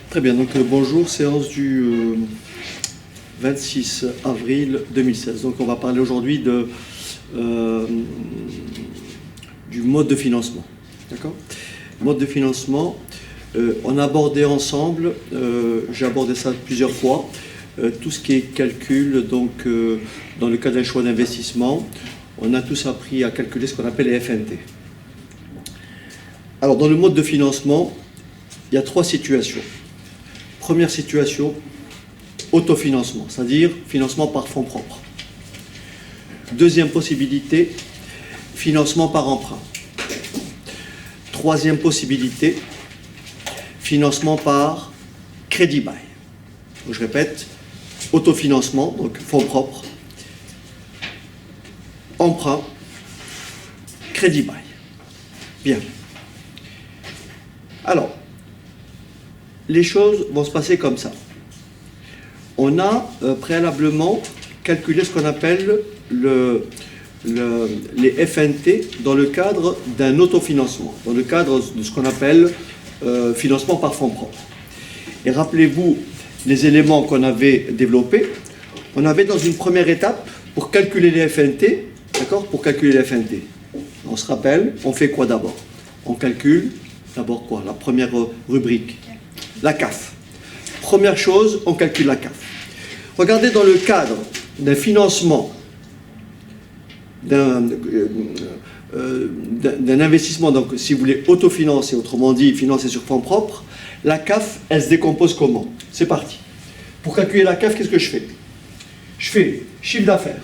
Très bien, donc bonjour, séance du 26 avril 2016. Donc on va parler aujourd'hui du mode de financement. D'accord ? Mode de financement, on a abordé ensemble, j'ai abordé ça plusieurs fois, tout ce qui est calcul, donc dans le cas d'un choix d'investissement, on a tous appris à calculer ce qu'on appelle les FNT. Alors dans le mode de financement, il y a trois situations. Première situation, autofinancement, c'est-à-dire financement par fonds propres. Deuxième possibilité, financement par emprunt. Troisième possibilité, financement par crédit bail. Donc, je répète, autofinancement, donc fonds propres, emprunt, crédit bail. Bien. Alors, les choses vont se passer comme ça. On a préalablement calculé ce qu'on appelle les FNT dans le cadre d'un autofinancement, dans le cadre de ce qu'on appelle financement par fonds propres. Et rappelez-vous les éléments qu'on avait développés. On avait dans une première étape, pour calculer les FNT, d'accord, pour calculer les FNT, on se rappelle, on fait quoi d'abord? On calcule d'abord quoi? La première rubrique, la CAF. Première chose, on calcule la CAF. Regardez dans le cadre d'un financement, d'un investissement, donc si vous voulez autofinancer, autrement dit financer sur fonds propres, la CAF, elle se décompose comment? C'est parti. Pour calculer la CAF, qu'est-ce que je fais? Je fais chiffre d'affaires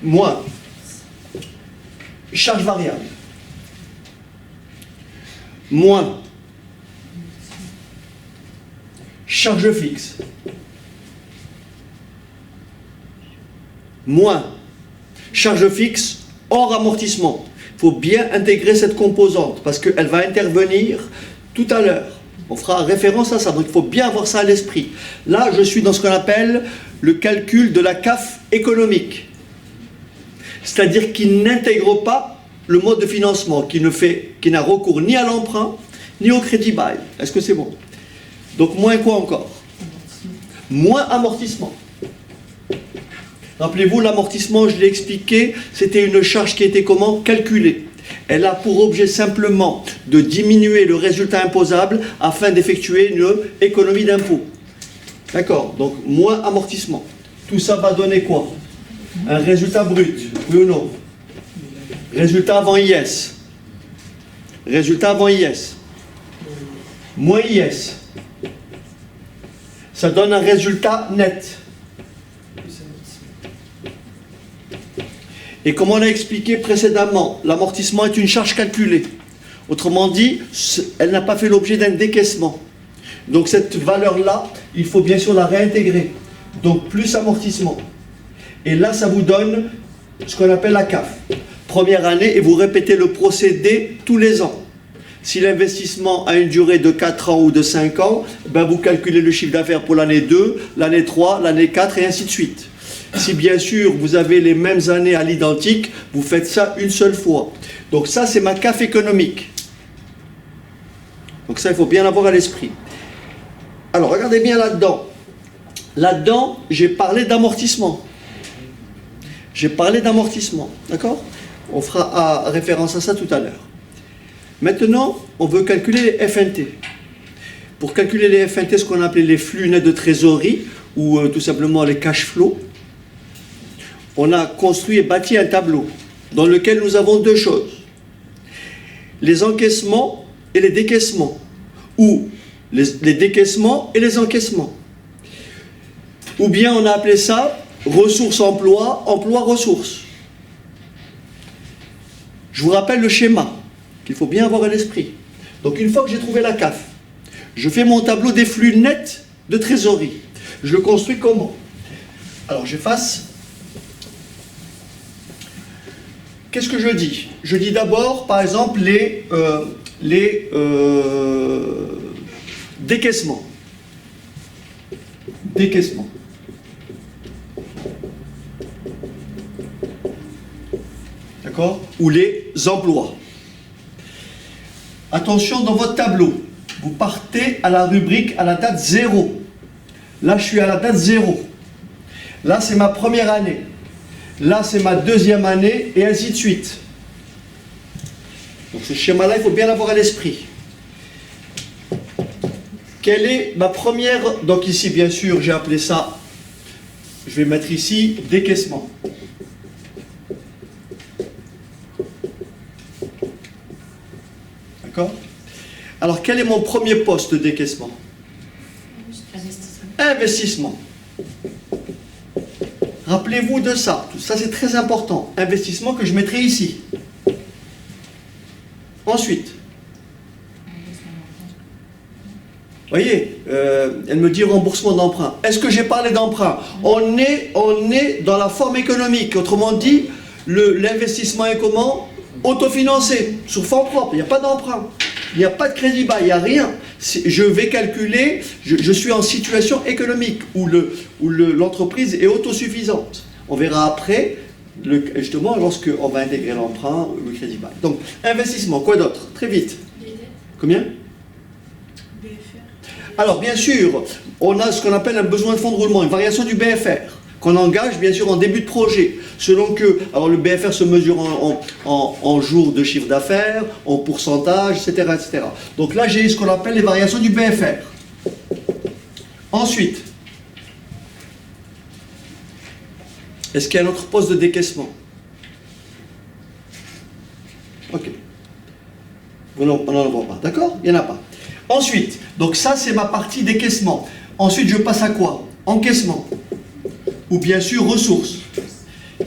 moins charge variable moins charge fixe moins charge fixe hors amortissement. Il faut bien intégrer cette composante parce qu'elle va intervenir tout à l'heure. On fera référence à ça, donc il faut bien avoir ça à l'esprit. Là, je suis dans ce qu'on appelle le calcul de la CAF économique. C'est-à-dire qu'il n'intègre pas le mode de financement, qui n'a recours ni à l'emprunt, ni au crédit bail. Est-ce que c'est bon? Donc moins quoi encore? Moins amortissement. Rappelez-vous, l'amortissement, je l'ai expliqué, c'était une charge qui était comment? Calculée. Elle a pour objet simplement de diminuer le résultat imposable afin d'effectuer une économie d'impôt. D'accord? Donc moins amortissement. Tout ça va donner quoi? Un résultat brut, oui ou non? Résultat avant IS. Résultat avant IS. Moins IS. Ça donne un résultat net. Et comme on a expliqué précédemment, l'amortissement est une charge calculée. Autrement dit, elle n'a pas fait l'objet d'un décaissement. Donc cette valeur-là, il faut bien sûr la réintégrer. Donc plus amortissement. Et là, ça vous donne ce qu'on appelle la CAF. Première année, et vous répétez le procédé tous les ans. Si l'investissement a une durée de 4 ans ou de 5 ans, ben vous calculez le chiffre d'affaires pour l'année 2, l'année 3, l'année 4 et ainsi de suite. Si bien sûr vous avez les mêmes années à l'identique, vous faites ça une seule fois. Donc ça, c'est ma CAF économique. Donc ça, il faut bien l'avoir à l'esprit. Alors regardez bien là-dedans. Là-dedans, j'ai parlé d'amortissement. J'ai parlé d'amortissement, d'accord? On fera référence à ça tout à l'heure. Maintenant, on veut calculer les FNT. Pour calculer les FNT, ce qu'on appelait les flux nets de trésorerie, ou tout simplement les cash flows, on a construit et bâti un tableau dans lequel nous avons deux choses. Les encaissements et les décaissements, ou les décaissements et les encaissements. Ou bien on a appelé ça ressources-emploi, emploi-ressources. Je vous rappelle le schéma qu'il faut bien avoir à l'esprit. Donc une fois que j'ai trouvé la CAF, je fais mon tableau des flux nets de trésorerie. Je le construis comment? Alors j'efface. Qu'est-ce que je dis? Je dis d'abord, par exemple, les décaissements. Décaissements. D'accord? Ou les emplois. Attention, dans votre tableau, vous partez à la rubrique à la date 0. Là, je suis à la date 0. Là, c'est ma première année. Là, c'est ma deuxième année, et ainsi de suite. Donc, ce schéma-là, il faut bien l'avoir à l'esprit. Quelle est ma première... Donc, ici, bien sûr, j'ai appelé ça... Je vais mettre ici décaissement. D'accord? Alors, quel est mon premier poste de décaissement? Investissement. Rappelez-vous de ça. Tout ça, c'est très important. Investissement que je mettrai ici. Ensuite. Vous voyez, elle me dit remboursement d'emprunt. Est-ce que j'ai parlé d'emprunt? On est dans la forme économique. Autrement dit, l'investissement est comment? Autofinancé, sur fonds propres. Il n'y a pas d'emprunt. Il n'y a pas de crédit bas, il n'y a rien. Je vais calculer, je suis en situation économique où l'entreprise est autosuffisante. On verra après, justement, lorsqu'on va intégrer l'emprunt, le crédit bas. Donc, investissement, quoi d'autre? Très vite. Combien? Alors, bien sûr, on a ce qu'on appelle un besoin de fonds de roulement, une variation du BFR, qu'on engage, bien sûr, en début de projet. Selon que, alors le BFR se mesure en jours de chiffre d'affaires, en pourcentage, etc., etc. Donc là, j'ai ce qu'on appelle les variations du BFR. Ensuite, est-ce qu'il y a un autre poste de décaissement? Ok. On n'en voit pas, d'accord? Il n'y en a pas. Ensuite, donc ça, c'est ma partie décaissement. Ensuite, je passe à quoi? Encaissement. Ou bien sûr, ressources.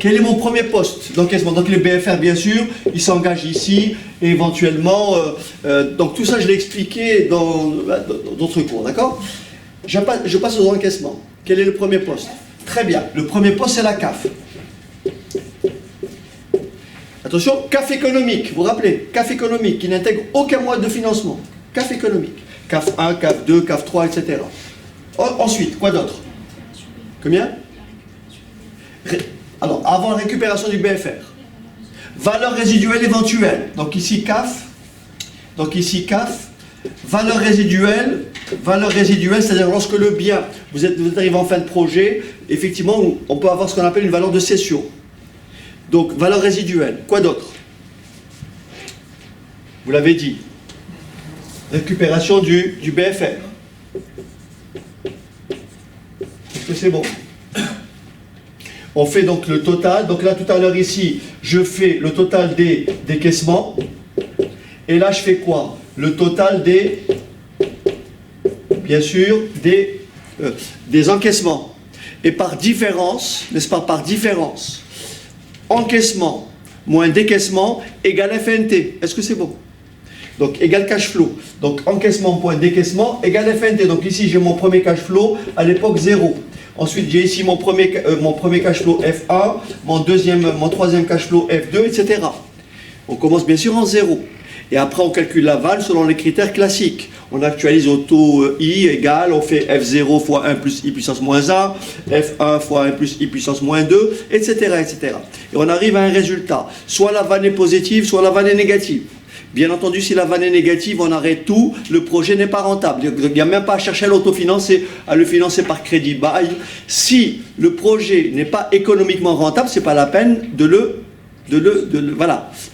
Quel est mon premier poste d'encaissement? Donc les BFR, bien sûr, ils s'engagent ici, et éventuellement, donc tout ça, je l'ai expliqué dans d'autres cours, d'accord? Je passe aux encaissements. Quel est le premier poste? Très bien, le premier poste, c'est la CAF. Attention, CAF économique, vous vous rappelez, CAF économique, qui n'intègre aucun mode de financement. CAF économique. CAF 1, CAF 2, CAF 3, etc. Ensuite, quoi d'autre? Combien? Alors, avant la récupération du BFR. Valeur résiduelle éventuelle. Donc ici, CAF. Donc ici, CAF. Valeur résiduelle, c'est-à-dire lorsque le bien, vous êtes arrivé en fin de projet, effectivement, on peut avoir ce qu'on appelle une valeur de cession. Donc, valeur résiduelle. Quoi d'autre? Vous l'avez dit. Récupération du BFR. Est-ce que c'est bon? On fait donc le total. Donc là, tout à l'heure ici, je fais le total des décaissements. Et là, je fais quoi? Le total des, bien sûr, des encaissements. Et par différence, n'est-ce pas, par différence, encaissement moins décaissement égale FNT. Est-ce que c'est bon? Donc, égale cash flow. Donc, encaissement point décaissement égale FNT. Donc, ici, j'ai mon premier cash flow, à l'époque 0. Ensuite, j'ai ici mon premier cash flow F1, mon troisième cash flow F2, etc. On commence bien sûr en 0. Et après, on calcule la valeur selon les critères classiques. On actualise au taux I égale, on fait F0 fois 1 plus I puissance moins 1, F1 fois 1 plus I puissance moins 2, etc., etc. Et on arrive à un résultat. Soit la vanne est positive, soit la vanne est négative. Bien entendu, si la vanne est négative, on arrête tout, le projet n'est pas rentable. Il n'y a même pas à chercher à l'autofinancer, à le financer par crédit bail. Si le projet n'est pas économiquement rentable, ce n'est pas la peine de le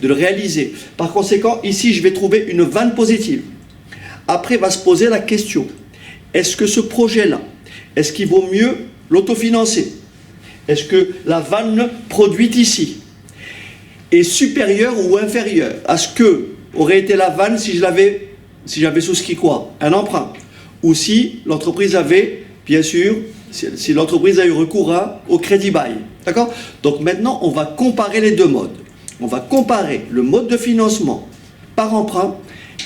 réaliser. Par conséquent, ici, je vais trouver une vanne positive. Après, va se poser la question, est-ce que ce projet-là, est-ce qu'il vaut mieux l'autofinancer? Est-ce que la vanne produite ici est supérieure ou inférieure à ce que aurait été la vanne si j'avais souscrit quoi? Un emprunt. Ou si l'entreprise avait, bien sûr, si l'entreprise a eu recours au crédit bail. D'accord? Donc maintenant, on va comparer les deux modes. On va comparer le mode de financement par emprunt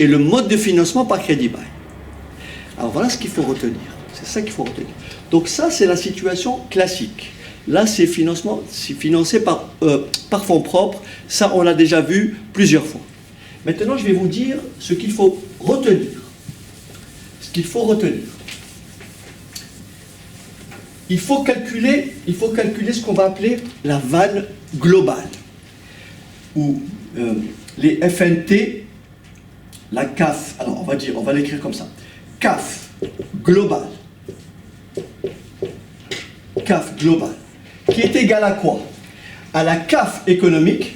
et le mode de financement par crédit bail. Alors voilà ce qu'il faut retenir. C'est ça qu'il faut retenir. Donc ça, c'est la situation classique. Là, c'est financé par fonds propres. Ça, on l'a déjà vu plusieurs fois. Maintenant, je vais vous dire ce qu'il faut retenir. Ce qu'il faut retenir. Il faut calculer ce qu'on va appeler la vanne globale, où les FNT la CAF, alors on va l'écrire comme ça. CAF global. CAF global. Qui est égal à quoi? À la CAF économique.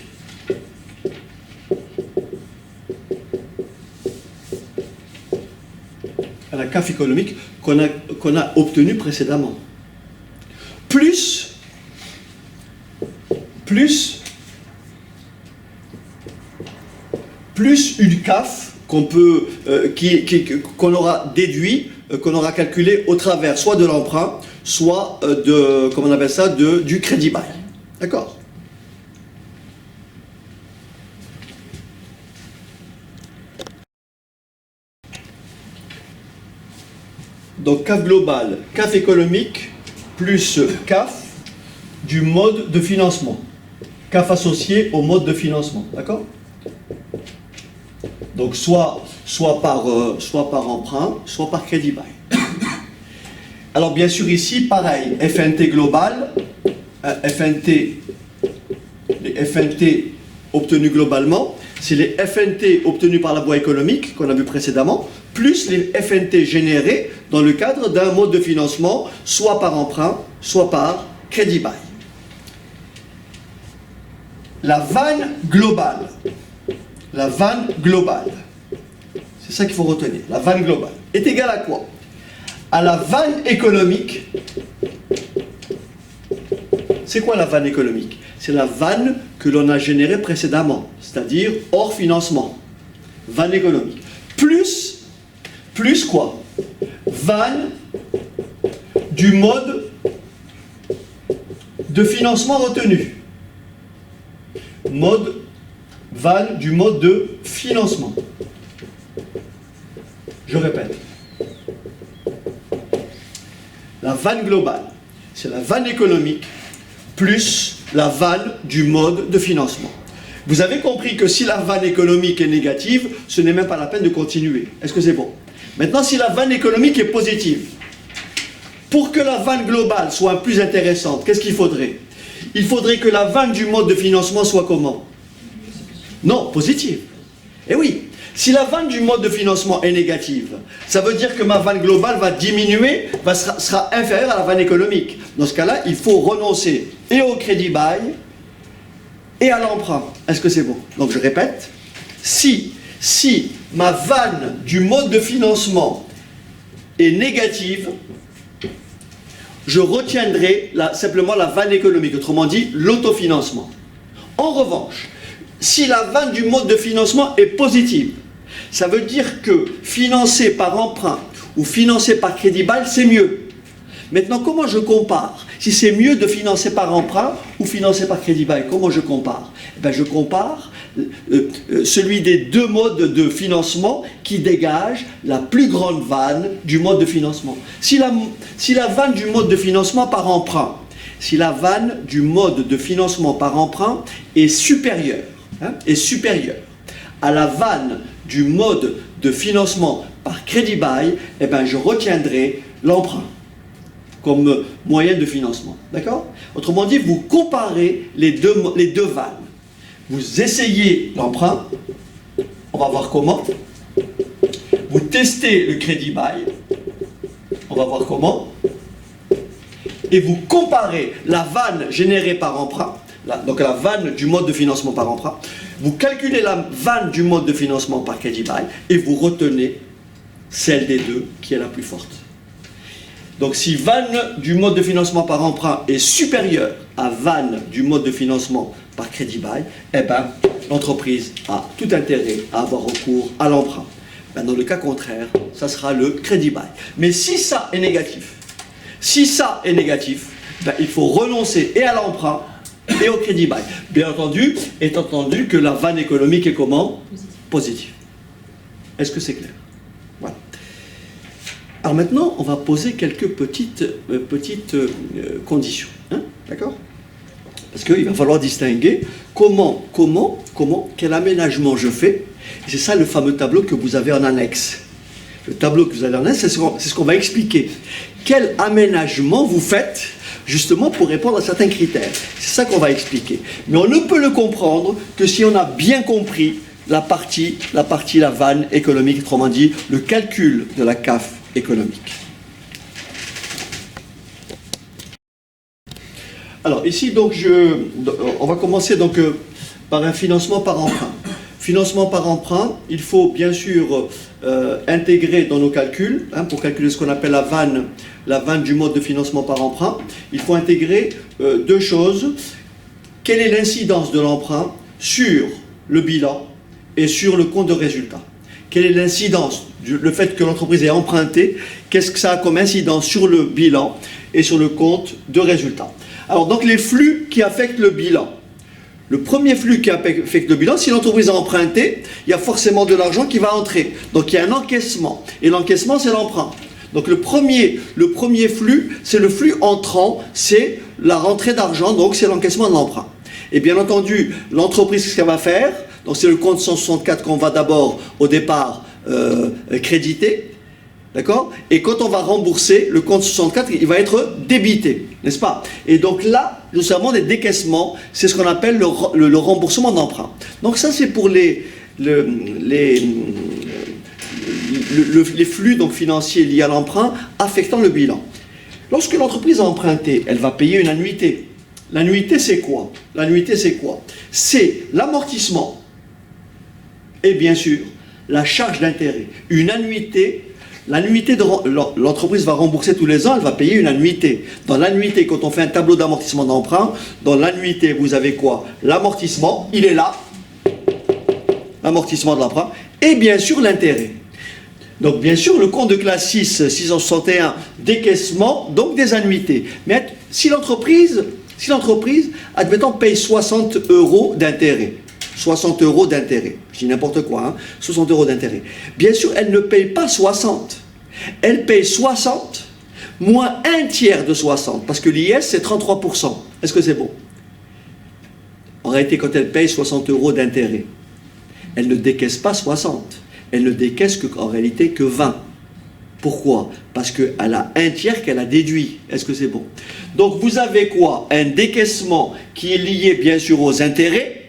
À la CAF économique qu'on a obtenue précédemment. Plus une CAF qu'on aura déduit, qu'on aura calculé au travers soit de l'emprunt, soit comment on appelle ça, du crédit bail. D'accord? Donc CAF global, CAF économique, plus CAF du mode de financement. CAF associé au mode de financement. D'accord? Donc soit par emprunt, soit par crédit bail. Alors bien sûr ici, pareil, FNT global, les FNT obtenus globalement, c'est les FNT obtenus par la voie économique qu'on a vu précédemment, plus les FNT générés dans le cadre d'un mode de financement, soit par emprunt, soit par crédit bail. La vanne globale, c'est ça qu'il faut retenir, la vanne globale, est égale à quoi? À la vanne économique. C'est quoi la vanne économique? C'est la vanne que l'on a générée précédemment, c'est-à-dire hors financement. Vanne économique. Plus quoi? Vanne du mode de financement retenu. Vanne du mode de financement. Je répète. La vanne globale, c'est la vanne économique plus la vanne du mode de financement. Vous avez compris que si la vanne économique est négative, ce n'est même pas la peine de continuer. Est-ce que c'est bon? Maintenant, si la vanne économique est positive, pour que la vanne globale soit plus intéressante, qu'est-ce qu'il faudrait? Il faudrait que la vanne du mode de financement soit comment? Non, positive. Eh oui, si la vanne du mode de financement est négative, ça veut dire que ma vanne globale va diminuer, sera inférieure à la vanne économique. Dans ce cas-là, il faut renoncer et au crédit bail et à l'emprunt. Est-ce que c'est bon? Donc je répète, si ma vanne du mode de financement est négative, je retiendrai simplement la vanne économique, autrement dit l'autofinancement. En revanche, si la vanne du mode de financement est positive, ça veut dire que financer par emprunt ou financer par crédit bail, c'est mieux. Maintenant, comment je compare? Si c'est mieux de financer par emprunt ou financer par crédit bail, comment je compare? Eh bien, je compare celui des deux modes de financement qui dégage la plus grande vanne du mode de financement. Si la vanne du mode de financement par emprunt, si la vanne du mode de financement par emprunt est supérieure à la vanne du mode de financement par crédit bail, eh bien, je retiendrai l'emprunt comme moyen de financement. D'accord? Autrement dit, vous comparez les deux vannes. Vous essayez l'emprunt, on va voir comment. Vous testez le crédit bail, on va voir comment. Et vous comparez la vanne générée par emprunt, donc la vanne du mode de financement par emprunt. Vous calculez la vanne du mode de financement par crédit bail et vous retenez celle des deux qui est la plus forte. Donc si vanne du mode de financement par emprunt est supérieure à vanne du mode de financement par crédit bail, eh bien l'entreprise a tout intérêt à avoir recours à l'emprunt. Ben, dans le cas contraire, ça sera le crédit bail. Mais si ça est négatif, ben, il faut renoncer et à l'emprunt et au crédit bail. Bien entendu, étant entendu que la vanne économique est comment? Positive. Est-ce que c'est clair? Voilà. Alors maintenant, on va poser quelques petites conditions. Hein? D'accord? Parce qu'il va falloir distinguer quel aménagement je fais. Et c'est ça le fameux tableau que vous avez en annexe. Le tableau que vous avez en annexe, c'est ce qu'on va expliquer. Quel aménagement vous faites justement pour répondre à certains critères. C'est ça qu'on va expliquer. Mais on ne peut le comprendre que si on a bien compris la vanne économique, autrement dit, le calcul de la CAF économique. Alors ici, donc, on va commencer donc, par un financement par emprunt. Financement par emprunt, il faut bien sûr intégrer dans nos calculs, pour calculer ce qu'on appelle la vanne du mode de financement par emprunt, il faut intégrer deux choses. Quelle est l'incidence de l'emprunt sur le bilan et sur le compte de résultat? Quelle est l'incidence, le fait que l'entreprise ait emprunté, qu'est-ce que ça a comme incidence sur le bilan et sur le compte de résultat? Alors donc les flux qui affectent le bilan. Le premier flux qui affecte le bilan, si l'entreprise a emprunté, il y a forcément de l'argent qui va entrer. Donc il y a un encaissement. Et l'encaissement, c'est l'emprunt. Donc le premier flux, c'est le flux entrant, c'est la rentrée d'argent, donc c'est l'encaissement de l'emprunt. Et bien entendu, l'entreprise, ce qu'elle va faire, donc c'est le compte 164 qu'on va d'abord, au départ, créditer. D'accord? Et quand on va rembourser, le compte 64, il va être débité, n'est-ce pas? Et donc là, nous avons des décaissements, c'est ce qu'on appelle le remboursement d'emprunt. Donc ça, c'est pour les flux donc, financiers liés à l'emprunt affectant le bilan. Lorsque l'entreprise a emprunté, elle va payer une annuité. L'annuité, c'est quoi? L'annuité, c'est quoi? C'est l'amortissement et bien sûr la charge d'intérêt. Une annuité. L'annuité, l'entreprise va rembourser tous les ans, elle va payer une annuité. Dans l'annuité, quand on fait un tableau d'amortissement d'emprunt, dans l'annuité, vous avez quoi? L'amortissement, il est là. L'amortissement de l'emprunt. Et bien sûr, l'intérêt. Donc, bien sûr, le compte de classe 6, 661, décaissement, donc des annuités. Mais si l'entreprise, admettons, paye 60 € d'intérêt, 60 € d'intérêt. Je dis n'importe quoi, 60 € d'intérêt. Bien sûr, elle ne paye pas 60. Elle paye 60 moins un tiers de 60. Parce que l'IS, c'est 33%. Est-ce que c'est bon? En réalité, quand elle paye 60 € d'intérêt, elle ne décaisse pas 60. Elle ne décaisse en réalité que 20. Pourquoi? Parce qu'elle a un tiers qu'elle a déduit. Est-ce que c'est bon? Donc, vous avez quoi? Un décaissement qui est lié, bien sûr, aux intérêts.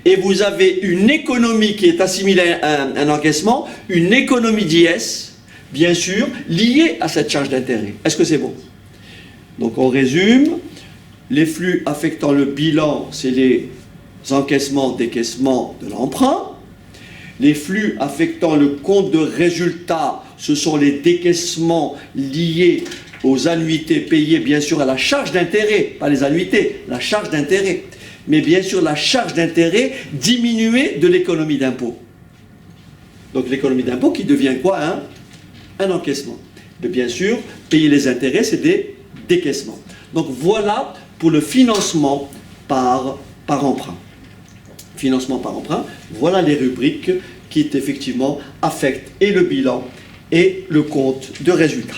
Et vous avez une économie qui est assimilée à un encaissement, une économie d'IS, bien sûr, liée à cette charge d'intérêt. Est-ce que c'est bon? Donc on résume, les flux affectant le bilan, c'est les encaissements, décaissements de l'emprunt. Les flux affectant le compte de résultat, ce sont les décaissements liés aux annuités payées, bien sûr, à la charge d'intérêt, pas les annuités, la charge d'intérêt. Mais bien sûr la charge d'intérêt diminuée de l'économie d'impôt. Donc l'économie d'impôt qui devient quoi? Un encaissement. Mais bien sûr, payer les intérêts, c'est des décaissements. Donc voilà pour le financement par emprunt. Financement par emprunt, voilà les rubriques qui effectivement affectent et le bilan et le compte de résultat.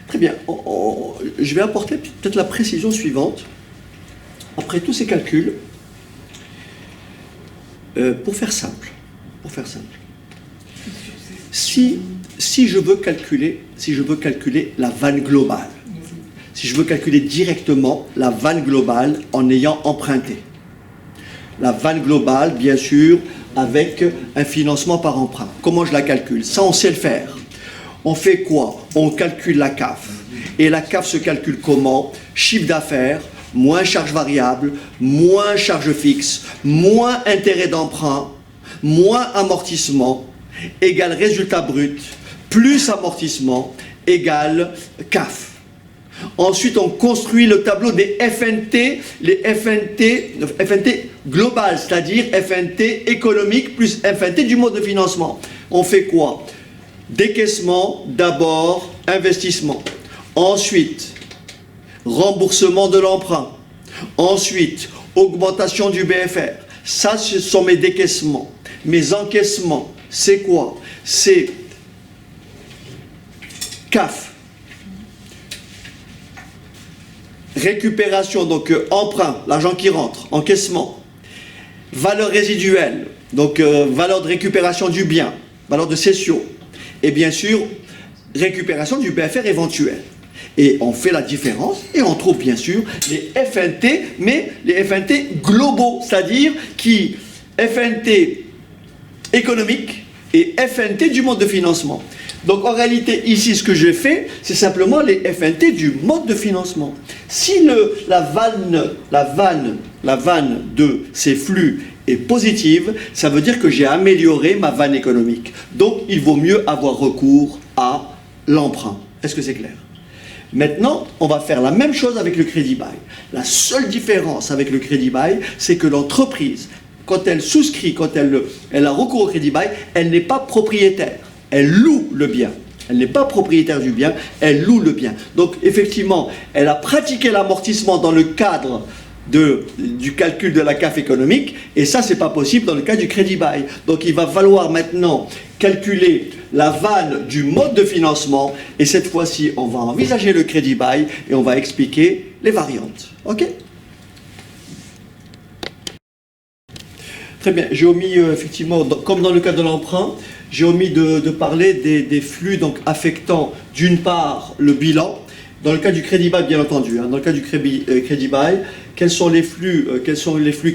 Très bien, je vais apporter peut-être la précision suivante. Après tous ces calculs, pour faire simple, si je veux calculer la vanne globale, si je veux calculer directement la vanne globale en ayant emprunté, la vanne globale, bien sûr, avec un financement par emprunt, comment je la calcule? Ça, on sait le faire. On fait quoi? On calcule la CAF. Et la CAF se calcule comment? Chiffre d'affaires, moins charge variable, moins charge fixe, moins intérêt d'emprunt, moins amortissement, égale résultat brut, plus amortissement, égale CAF. Ensuite, on construit le tableau des FNT, les FNT globales, c'est-à-dire FNT économique plus FNT du mode de financement. On fait quoi? Décaissement, d'abord, investissement. Ensuite, remboursement de l'emprunt. Ensuite, augmentation du BFR. Ça, ce sont mes décaissements. Mes encaissements, c'est quoi? C'est CAF. Récupération, donc emprunt, l'argent qui rentre, encaissement. Valeur résiduelle, donc valeur de récupération du bien, valeur de cession. Et bien sûr, récupération du BFR éventuel. Et on fait la différence et on trouve bien sûr les FNT, mais les FNT globaux, c'est-à-dire qui FNT économique et FNT du mode de financement. Donc en réalité, ici, ce que j'ai fait, c'est simplement les FNT du mode de financement. Si la vanne de ces flux est positive, ça veut dire que j'ai amélioré ma vanne économique. Donc il vaut mieux avoir recours à l'emprunt. Est-ce que c'est clair? Maintenant, on va faire la même chose avec le crédit bail. La seule différence avec le crédit bail, c'est que l'entreprise, quand elle souscrit, quand elle a recours au crédit bail, elle n'est pas propriétaire. Elle loue le bien. Elle n'est pas propriétaire du bien, elle loue le bien. Donc effectivement, elle a pratiqué l'amortissement dans le cadre du calcul de la CAF économique, et ça, c'est pas possible dans le cas du crédit bail. Donc il va falloir maintenant calculer la vanne du mode de financement, et cette fois-ci, on va envisager le crédit bail et on va expliquer les variantes. Ok? Très bien, j'ai omis effectivement, comme dans le cas de l'emprunt, j'ai omis de parler des flux donc affectant d'une part le bilan. Dans le cas du crédit bail, bien entendu, dans le cas du crédit bail, quels sont les flux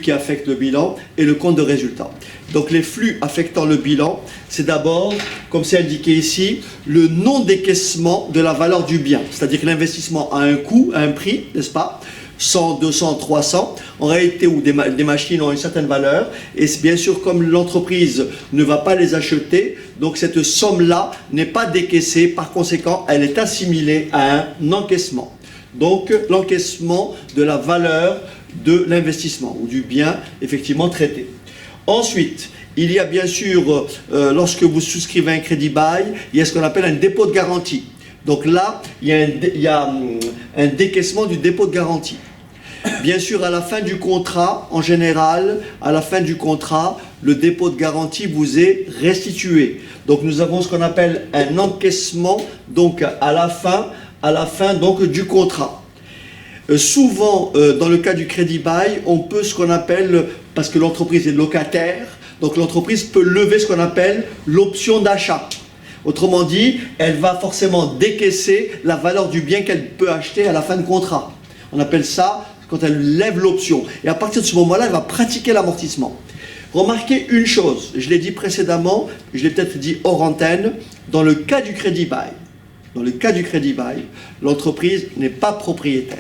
qui affectent le bilan et le compte de résultat. Donc les flux affectant le bilan, c'est d'abord, comme c'est indiqué ici, le non-décaissement de la valeur du bien. C'est-à-dire que l'investissement a un coût, a un prix, n'est-ce pas ? 100, 200, 300, en réalité où des machines ont une certaine valeur, et bien sûr comme l'entreprise ne va pas les acheter, donc cette somme-là n'est pas décaissée, par conséquent elle est assimilée à un encaissement. Donc l'encaissement de la valeur de l'investissement ou du bien effectivement traité. Ensuite, il y a bien sûr, lorsque vous souscrivez un crédit bail, il y a ce qu'on appelle un dépôt de garantie. Donc là, il y a un décaissement du dépôt de garantie. Bien sûr, à la fin du contrat, en général, à la fin du contrat, le dépôt de garantie vous est restitué. Donc nous avons ce qu'on appelle un encaissement donc à la fin donc, du contrat. Souvent, dans le cas du crédit bail, on peut ce qu'on appelle, parce que l'entreprise est locataire, donc l'entreprise peut lever ce qu'on appelle l'option d'achat. Autrement dit, elle va forcément décaisser la valeur du bien qu'elle peut acheter à la fin de contrat. On appelle ça quand elle lève l'option. Et à partir de ce moment-là, elle va pratiquer l'amortissement. Remarquez une chose, je l'ai dit précédemment, je l'ai peut-être dit hors antenne, dans le cas du crédit bail, l'entreprise n'est pas propriétaire.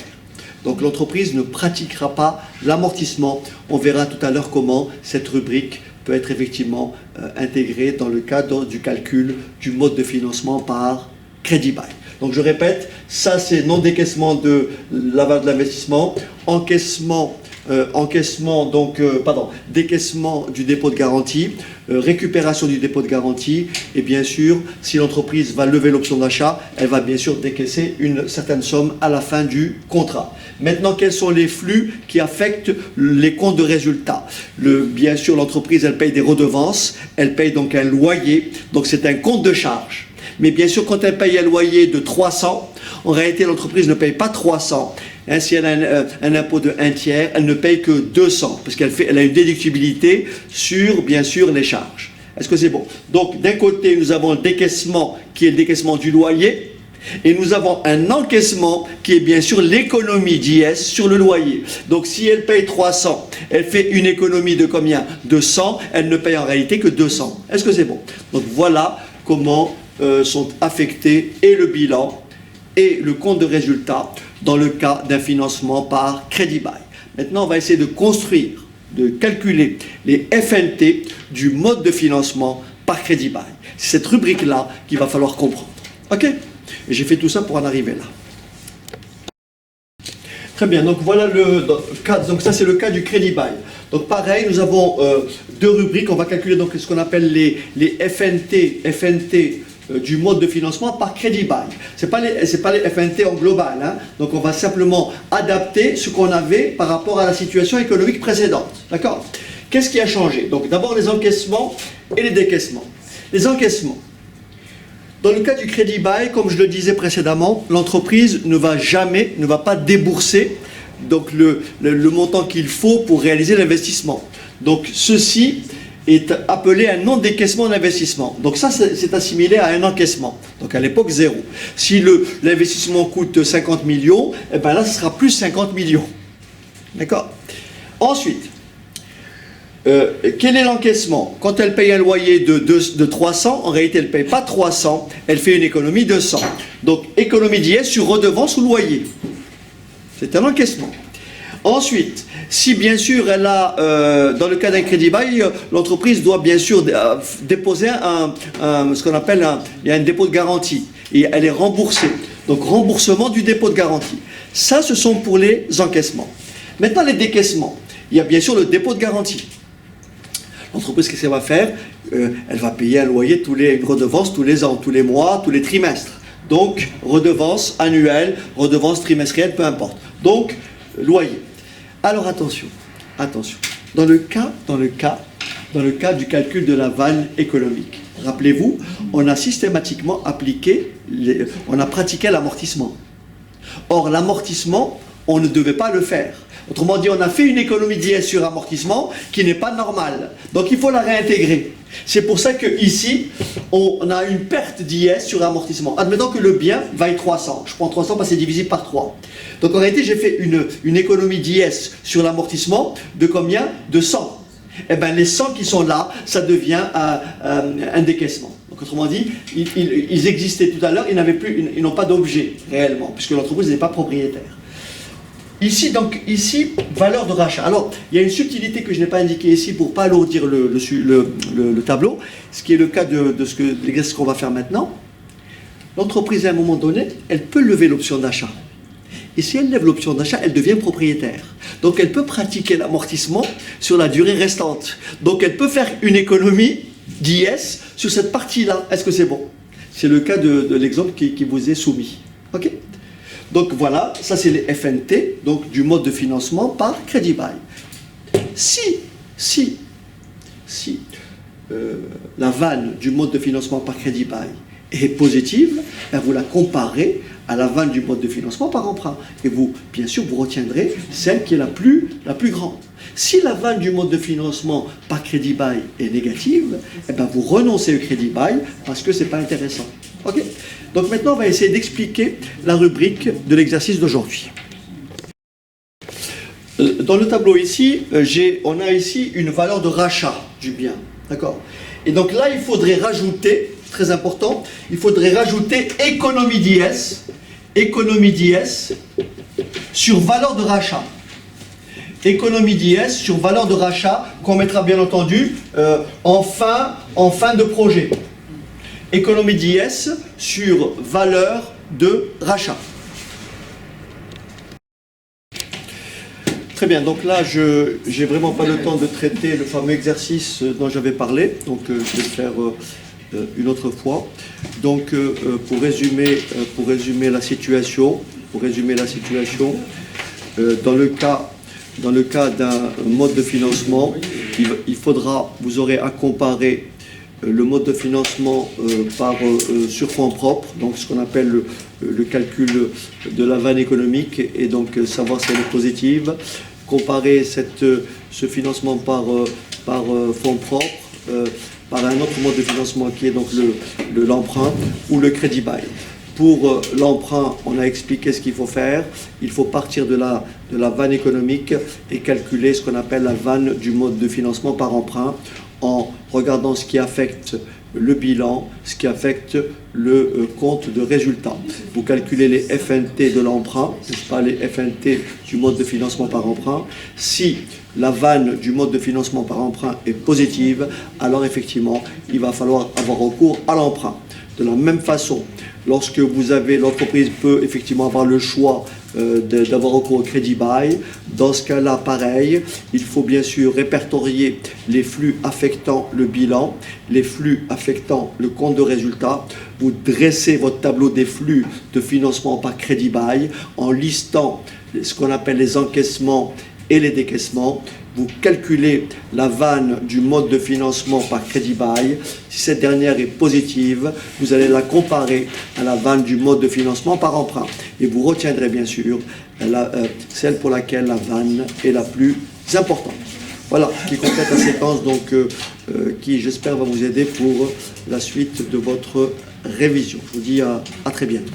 Donc l'entreprise ne pratiquera pas l'amortissement. On verra tout à l'heure comment cette rubrique peut être effectivement intégrée dans le cadre du calcul du mode de financement par crédit bail. Donc je répète, ça c'est non-décaissement de la valeur de l'investissement, décaissement du dépôt de garantie, récupération du dépôt de garantie, et bien sûr, si l'entreprise va lever l'option d'achat, elle va bien sûr décaisser une certaine somme à la fin du contrat. Maintenant, quels sont les flux qui affectent les comptes de résultat? Bien sûr, l'entreprise, elle paye des redevances, elle paye donc un loyer, donc c'est un compte de charge. Mais bien sûr, quand elle paye un loyer de 300, en réalité, l'entreprise ne paye pas 300. Si elle a un impôt de 1/3, elle ne paye que 200, parce qu'elle a une déductibilité sur, bien sûr, les charges. Est-ce que c'est bon? Donc, d'un côté, nous avons le décaissement, qui est le décaissement du loyer, et nous avons un encaissement, qui est bien sûr l'économie d'IS sur le loyer. Donc, si elle paye 300, elle fait une économie de combien? De 100, elle ne paye en réalité que 200. Est-ce que c'est bon? Donc, voilà comment sont affectés et le bilan et le compte de résultat dans le cas d'un financement par crédit bail. Maintenant, on va essayer de construire, de calculer les FNT du mode de financement par crédit bail. C'est cette rubrique-là qu'il va falloir comprendre. OK? Et j'ai fait tout ça pour en arriver là. Très bien, donc voilà le cas, donc ça c'est le cas du crédit bail. Donc pareil, nous avons deux rubriques, on va calculer donc ce qu'on appelle les FNT du mode de financement par crédit bail. C'est pas les FNT en global, hein. Donc on va simplement adapter ce qu'on avait par rapport à la situation économique précédente. D'accord? Qu'est-ce qui a changé? Donc d'abord les encaissements et les décaissements. Les encaissements. Dans le cas du crédit bail, comme je le disais précédemment, l'entreprise ne va pas débourser donc le montant qu'il faut pour réaliser l'investissement. Donc ceci est appelé un non-décaissement d'investissement. Donc ça, c'est assimilé à un encaissement. Donc à l'époque, 0. Si l'investissement coûte 50 millions, eh ben là, ce sera plus 50 millions. D'accord? Ensuite, quel est l'encaissement? Quand elle paye un loyer de 300, en réalité, elle ne paye pas 300, elle fait une économie de 100. Donc, économie d'IS sur redevance ou loyer. C'est un encaissement. Ensuite, si bien sûr elle a, dans le cas d'un crédit bail, l'entreprise doit bien sûr déposer ce qu'on appelle il y a un dépôt de garantie et elle est remboursée. Donc remboursement du dépôt de garantie. Ça, ce sont pour les encaissements. Maintenant, les décaissements. Il y a bien sûr le dépôt de garantie. L'entreprise, qu'est-ce qu'elle va faire? Elle va payer un loyer, une redevance tous les ans, tous les mois, tous les trimestres. Donc, redevance annuelle, redevance trimestrielle, peu importe. Donc, loyer. Alors attention, attention. Dans le cas du calcul de la vanne économique, rappelez-vous, on a systématiquement on a pratiqué l'amortissement. Or, l'amortissement, on ne devait pas le faire. Autrement dit, on a fait une économie d'IS sur amortissement qui n'est pas normale. Donc il faut la réintégrer. C'est pour ça qu'ici, on a une perte d'IS sur amortissement. Admettons que le bien vaille 300. Je prends 300 parce que c'est divisible par 3. Donc en réalité, j'ai fait une économie d'IS sur l'amortissement de combien? De 100. Eh bien, les 100 qui sont là, ça devient un décaissement. Donc autrement dit, ils existaient tout à l'heure, ils n'ont pas d'objet réellement, puisque l'entreprise n'est pas propriétaire. Ici, valeur de rachat. Alors, il y a une subtilité que je n'ai pas indiquée ici pour ne pas alourdir le tableau, ce qui est le cas de l'exercice qu'on va faire maintenant. L'entreprise, à un moment donné, elle peut lever l'option d'achat. Et si elle lève l'option d'achat, elle devient propriétaire. Donc, elle peut pratiquer l'amortissement sur la durée restante. Donc, elle peut faire une économie d'IS sur cette partie-là. Est-ce que c'est bon? C'est le cas de l'exemple qui vous est soumis. OK? Donc voilà, ça c'est les FNT, donc du mode de financement par crédit bail. Si la vanne du mode de financement par crédit bail est positive, ben vous la comparez à la vanne du mode de financement par emprunt. Et vous, bien sûr, vous retiendrez celle qui est la plus grande. Si la vanne du mode de financement par crédit bail est négative, eh ben vous renoncez au crédit bail parce que ce n'est pas intéressant. OK? Donc maintenant, on va essayer d'expliquer la rubrique de l'exercice d'aujourd'hui. Dans le tableau ici, on a ici une valeur de rachat du bien. D'accord? Et donc là, il faudrait rajouter, très important, il faudrait rajouter économie d'IS sur valeur de rachat. Économie d'IS sur valeur de rachat qu'on mettra bien entendu en fin de projet. Économie d'IS sur valeur de rachat. Très bien, donc là, je n'ai vraiment pas le temps de traiter le fameux exercice dont j'avais parlé, donc je vais le faire une autre fois. Donc, pour résumer la situation, dans le cas d'un mode de financement, vous aurez à comparer le mode de financement sur fonds propres, donc ce qu'on appelle le calcul de la vanne économique, et donc savoir si elle est positive, comparer ce financement par fonds propres par un autre mode de financement qui est donc l'emprunt ou le crédit bail. Pour l'emprunt, on a expliqué ce qu'il faut faire. Il faut partir de la vanne économique et calculer ce qu'on appelle la vanne du mode de financement par emprunt en regardant ce qui affecte le bilan, ce qui affecte le compte de résultat. Vous calculez les FNT de l'emprunt, n'est-ce pas, les FNT du mode de financement par emprunt. Si la vanne du mode de financement par emprunt est positive, alors effectivement, il va falloir avoir recours à l'emprunt. De la même façon, lorsque l'entreprise peut effectivement avoir le choix d'avoir recours au crédit bail, dans ce cas-là, pareil, il faut bien sûr répertorier les flux affectant le bilan, les flux affectant le compte de résultat. Vous dressez votre tableau des flux de financement par crédit bail en listant ce qu'on appelle les encaissements et les décaissements. Vous calculez la vanne du mode de financement par crédit bail. Si cette dernière est positive, vous allez la comparer à la vanne du mode de financement par emprunt. Et vous retiendrez bien sûr celle pour laquelle la vanne est la plus importante. Voilà, qui complète la séquence, donc qui j'espère va vous aider pour la suite de votre révision. Je vous dis à très bientôt.